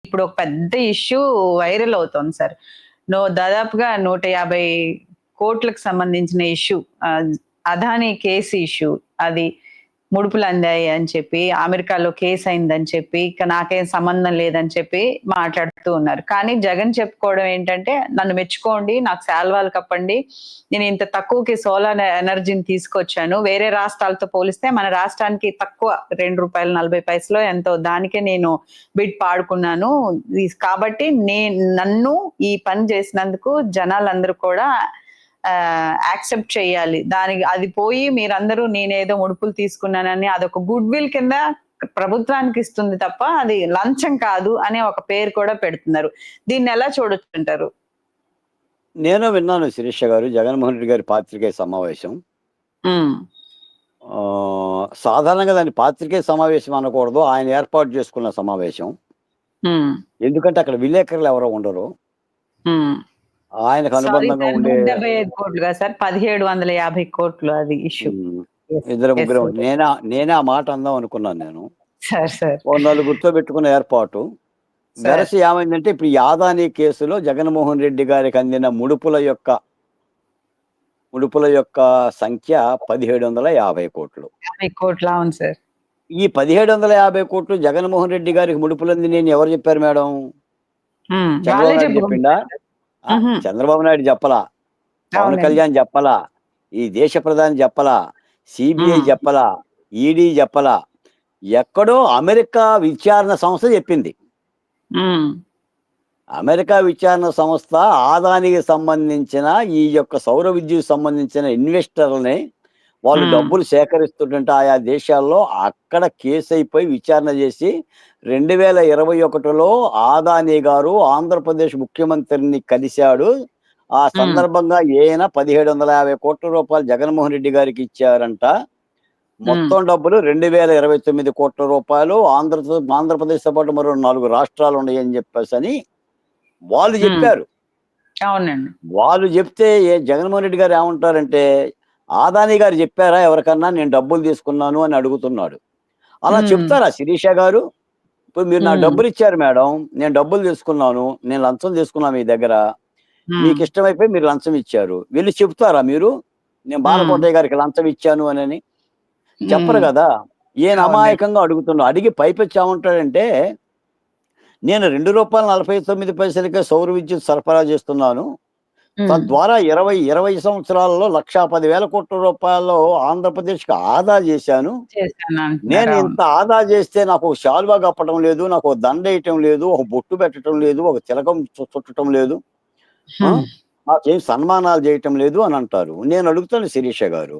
ఇప్పుడు ఒక పెద్ద ఇష్యూ వైరల్ అవుతోంది సార్. దాదాపుగా 150,00,00,000కి సంబంధించిన ఇష్యూ. Adani case issue. అది ముడుపులు అందాయి అని చెప్పి, అమెరికాలో కేస్ అయిందని చెప్పి, ఇక నాకేం సంబంధం లేదని చెప్పి మాట్లాడుతూ ఉన్నారు. కానీ జగన్ చెప్పుకోవడం ఏంటంటే, నన్ను మెచ్చుకోండి, నాకు శాల్వాలు కప్పండి. నేను ఇంత తక్కువకి సోలార్ ఎనర్జీని తీసుకొచ్చాను. వేరే రాష్ట్రాలతో పోలిస్తే మన రాష్ట్రానికి తక్కువ ₹2.40 ఎంతో దానికే నేను బిడ్ పాడుకున్నాను. కాబట్టి నన్ను ఈ పని చేసినందుకు జనాలందరూ కూడా యాక్సెప్ట్ చేయాలి. అది పోయి మీరందరూ నేనేదో ముడుపులు తీసుకున్నానని అదొక గుడ్ విల్ కింద ప్రభుత్వానికి ఇస్తుంది తప్ప అది లంచం కాదు అనే ఒక పేరు కూడా పెడుతున్నారు. దీన్ని ఎలా చూడొచ్చంటారు? నేను విన్నాను శిరీష గారు, జగన్మోహన్ రెడ్డి గారి పాత్రికేయ సమావేశం. సాధారణంగా దాన్ని పాత్రికేయ సమావేశం అనకూడదు, ఆయన ఏర్పాటు చేసుకున్న సమావేశం. ఎందుకంటే అక్కడ విలేకరులు ఎవరో ఉండరు. ఆయనకు అనుబంధంగా ఉండే 175 కోట్లుగా సార్, 1750 కోట్లు అది ఇష్యూ. ఇద్దరు ముగ్గురు. నేనే ఆ మాట అందాం అనుకున్నాను నేను. సార్ నలుగురితో పెట్టుకున్న ఏర్పాటు. వెరసి ఏమైందంటే ఇప్పుడు ఈ అదానీ కేసులో జగన్మోహన్ రెడ్డి గారికి అందిన ముడుపుల యొక్క సంఖ్య 1750 కోట్లు. 50 కోట్లు, అవును సార్. ఈ 1750 కోట్లు జగన్మోహన్ రెడ్డి గారికి ముడుపులంది నేను ఎవరు చెప్పారు మేడం? చంద్రబాబు నాయుడు చెప్పిండా? చంద్రబాబు నాయుడు చెప్పలా, పవన్ కళ్యాణ్ చెప్పలా, ఈ దేశ ప్రధాని చెప్పలా, సిబిఐ చెప్పలా, ఈడీ చెప్పలా. ఎక్కడో అమెరికా విచారణ సంస్థ చెప్పింది. అమెరికా విచారణ సంస్థ ఆదానికి సంబంధించిన ఈ యొక్క సౌర విద్యుత్ సంబంధించిన ఇన్వెస్టర్లని వాళ్ళు డబ్బులు సేకరిస్తుంటే ఆయా దేశాల్లో అక్కడ కేసు అయిపోయి విచారణ చేసి 2021లో అదానీ గారు ఆంధ్రప్రదేశ్ ముఖ్యమంత్రిని కలిశాడు. ఆ సందర్భంగా ఈయన 1750 కోట్ల రూపాయలు జగన్మోహన్ రెడ్డి గారికి ఇచ్చారంట. మొత్తం డబ్బులు 2029 కోట్ల రూపాయలు. ఆంధ్రప్రదేశ్తో పాటు మరో 4 రాష్ట్రాలు ఉన్నాయని చెప్పేసి వాళ్ళు చెప్పారు. అవునండి. వాళ్ళు చెప్తే జగన్మోహన్ రెడ్డి గారు ఏమంటారంటే, అదానీ గారు చెప్పారా ఎవరికన్నా నేను డబ్బులు తీసుకున్నాను అని అడుగుతున్నాడు. అలా చెప్తారా శిరీష గారు? ఇప్పుడు మీరు నాకు డబ్బులు ఇచ్చారు మేడం, నేను డబ్బులు తీసుకున్నాను, నేను లంచం తీసుకున్నాను మీ దగ్గర, మీకు ఇష్టమైపోయి మీరు లంచం ఇచ్చారు, వెళ్ళి చెప్తారా మీరు నేను బాలకోటయ్య గారికి లంచం ఇచ్చాను అని? చెప్పరు కదా. ఈయన అమాయకంగా అడుగుతున్నాడు. అడిగి పైపెచ్చి ఏమంటాడంటే, నేను ₹2.49 సౌర విద్యుత్ సరఫరా చేస్తున్నాను, తద్వారా 20 సంవత్సరాలలో 1,10,000 కోట్ల రూపాయలు ఆంధ్రప్రదేశ్కి ఆదా చేశాను. నేను ఇంత ఆదా చేస్తే నాకు ఒక శాలువా కప్పటం లేదు, నాకు ఒక దండ వేయటం లేదు, ఒక బొట్టు పెట్టడం లేదు, ఒక తిలకం చుట్టడం లేదు, నాకేం సన్మానాలు చేయటం లేదు అని అంటారు. నేను అడుగుతాను శిరీష గారు,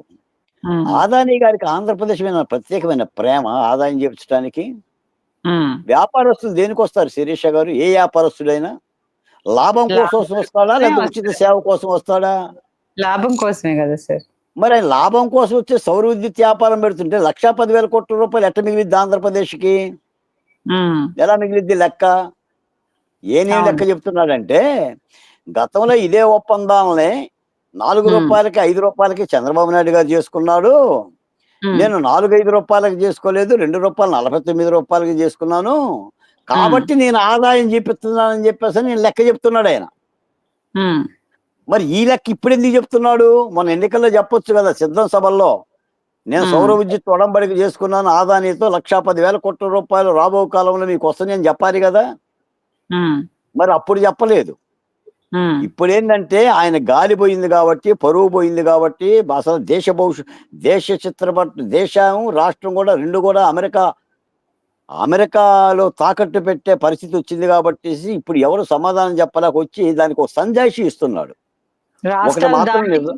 అదానీ గారికి ఆంధ్రప్రదేశ్ మీద ప్రత్యేకమైన ప్రేమ ఆదాయం చేర్చడానికి? వ్యాపారస్తులు దేనికి వస్తారు శిరీష గారు? ఏ వ్యాపారస్తుడైనా లాభం కోసం వస్తాడా, లేదా ఉచిత సేవ కోసం వస్తాడా? లాభం కోసమే కదా సార్. మరి లాభం కోసం వచ్చే సౌర విద్యుత్ వ్యాపారం పెడుతుంటే 1,10,000 కోట్ల రూపాయలు ఎట్ట మిగిలిద్ది ఆంధ్రప్రదేశ్కి? ఎలా మిగిలిద్ది లెక్క? ఏనేం లెక్క చెప్తున్నాడంటే, గతంలో ఇదే ఒప్పందాలని ₹4కి ₹5కి చంద్రబాబు నాయుడు గారు చేసుకున్నాడు, నేను ₹4-5 చేసుకోలేదు, ₹2.49 చేసుకున్నాను, కాబట్టి నేను ఆదాయం చూపిస్తున్నానని చెప్పేసి నేను లెక్క చెప్తున్నాడు ఆయన. మరి ఈ లెక్క ఇప్పుడు ఎందుకు చెప్తున్నాడు? మన ఎన్నికల్లో చెప్పొచ్చు కదా సిద్ధం సభల్లో, నేను సౌర విద్యుత్ ఒడంబడిక చేసుకున్నాను ఆదానీతో, 1,10,000 కోట్ల రూపాయలు రాబో కాలంలో మీకు వస్తాయని చెప్పాలి కదా. మరి అప్పుడు చెప్పలేదు. ఇప్పుడు ఏంటంటే ఆయన గాలి పోయింది కాబట్టి, పరువు పోయింది కాబట్టి, అసలు దేశ దేశం రాష్ట్రం కూడా రెండు కూడా అమెరికాలో తాకట్టు పెట్టే పరిస్థితి వచ్చింది కాబట్టి ఇప్పుడు ఎవరు సమాధానం చెప్పలేక వచ్చి దానికి ఒక సంజాయిషి ఇస్తున్నాడు. ఒకటి మాత్రం నిజం,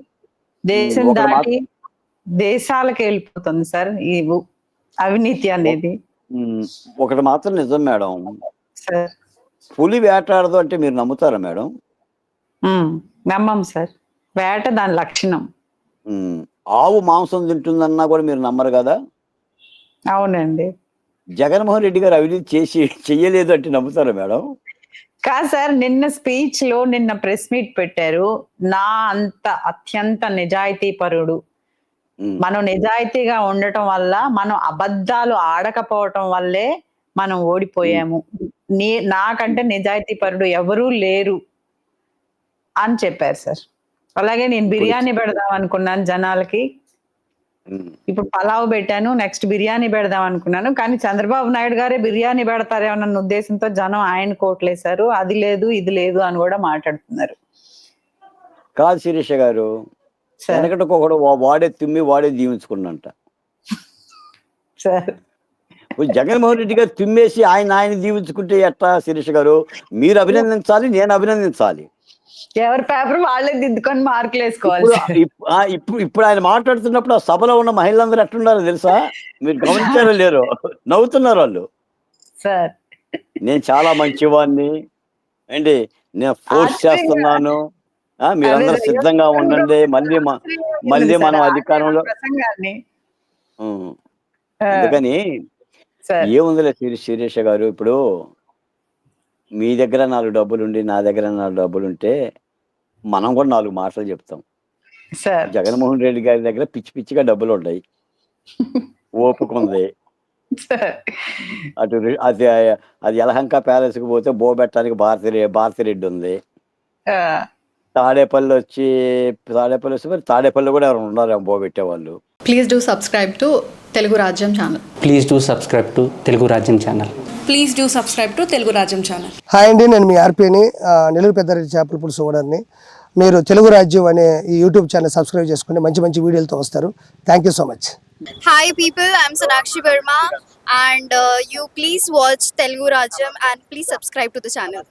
దేశాలకు వెళ్ళిపోతుంది సార్ ఈ అవినీతి అనేది. ఒకటి మాత్రం నిజం మేడం, పులి వేటాడదు అంటే మీరు నమ్ముతారా మేడం? నమ్మం సార్. వేట దాని లక్షణం. ఆవు మాంసం తింటుందన్నా కూడా మీరు నమ్మరు కదా. అవునండి. జగన్మోహన్ రెడ్డి గారు అవినీతి చెయ్యలేదు అంటే నమ్ముతారా మేడం? కాదు సార్, నిన్న ప్రెస్ మీట్ పెట్టారు. నా అంత అత్యంత నిజాయితీ పరుడు, మనం నిజాయితీగా ఉండటం వల్ల, మనం అబద్ధాలు ఆడకపోవటం వల్లే మనం ఓడిపోయాము. నాకంటే నిజాయితీ పరుడు ఎవరూ లేరు అని చెప్పారు సార్. అలాగే నేను ఇప్పుడు బిర్యానీ పెడదాం అనుకున్నాను జనాలకి. ఉమ్. ఇప్పుడు పలావ్ పెట్టాను. నెక్స్ట్ బిర్యానీ పెడదాం అనుకున్నాను. కానీ చంద్రబాబు నాయుడు గారే బిర్యానీ పెడతారేమన్న ఉద్దేశంతో జనం ఆయన కోట్లేశారు. అది లేదు, ఇది లేదు అని కూడా మాట్లాడుతున్నారు. కాదు శిరీష గారు, సార్ వెనకటికి ఒకడు వాడే తుమ్మి వాడే దీవించుకున్నంట. సార్ ఇప్పుడు జగన్మోహన్ రెడ్డి గారు తుమ్మేసి ఆయన దీవించుకుంటే ఎట్లా శిరీష గారు? మీరు అభినందించాలి, నేను అభినందించాలి. ఎవరి పేపర్ వాళ్ళే దిద్దుకొని మార్కులు వేసుకోవాలి ఇప్పుడు సార్. ఇప్పుడు ఆయన మాట్లాడుతున్నప్పుడు ఆ సభలో ఉన్న మహిళలందరూ ఎట్లున్నారో తెలుసా? మీరు గమనించారో లేరో, నవ్వుతున్నారు వాళ్ళు. సార్ నేను చాలా మంచివాడిని అండి, నేను ఫోర్స్ చేస్తున్నాను, మీరందరూ సిద్ధంగా ఉండండి, మళ్ళీ మనం అధికారంలో. ప్రసంగాన్ని ఉం. అందుకని సార్ ఏముందిలే శిరీష గారు, ఇప్పుడు మీ దగ్గర 4 డబ్బులుండి నా దగ్గర 4 డబ్బులుంటే మనం కూడా 4 మాటలు చెప్తాం. సార్ జగన్మోహన్ రెడ్డి గారి దగ్గర పిచ్చి పిచ్చిగా డబ్బులు ఉన్నాయి, ఓపిక ఉంది. సార్ అది అది యలహంక ప్యాలెస్ కి పోతే బో పెట్టడానికి భారతిరెడ్డి ఉంది. తాడేపల్లి వస్తే మరి తాడేపల్లి కూడా ఎవరు ఉన్నారు బో పెట్టేవాళ్ళు. Please do subscribe to Telugu Rajyam channel. Please do subscribe to Telugu Rajyam channel. Please do subscribe to Telugu రాజ్యం ఛానల్. హాయ్ అండి, నేను మీ ఆర్పీని, నెల్లూరు పెద్దారెడ్డి చేపల పులుసు ఓనర్ని. మీరు తెలుగు రాజ్యం అనే ఈ యూట్యూబ్ ఛానల్ సబ్స్క్రైబ్ చేసుకుంటే మంచి మంచి వీడియోలతో వస్తారు. Thank you so much. Hi people, I'm Sonakshi Verma and you please watch Telugu Rajyam and please subscribe to the channel.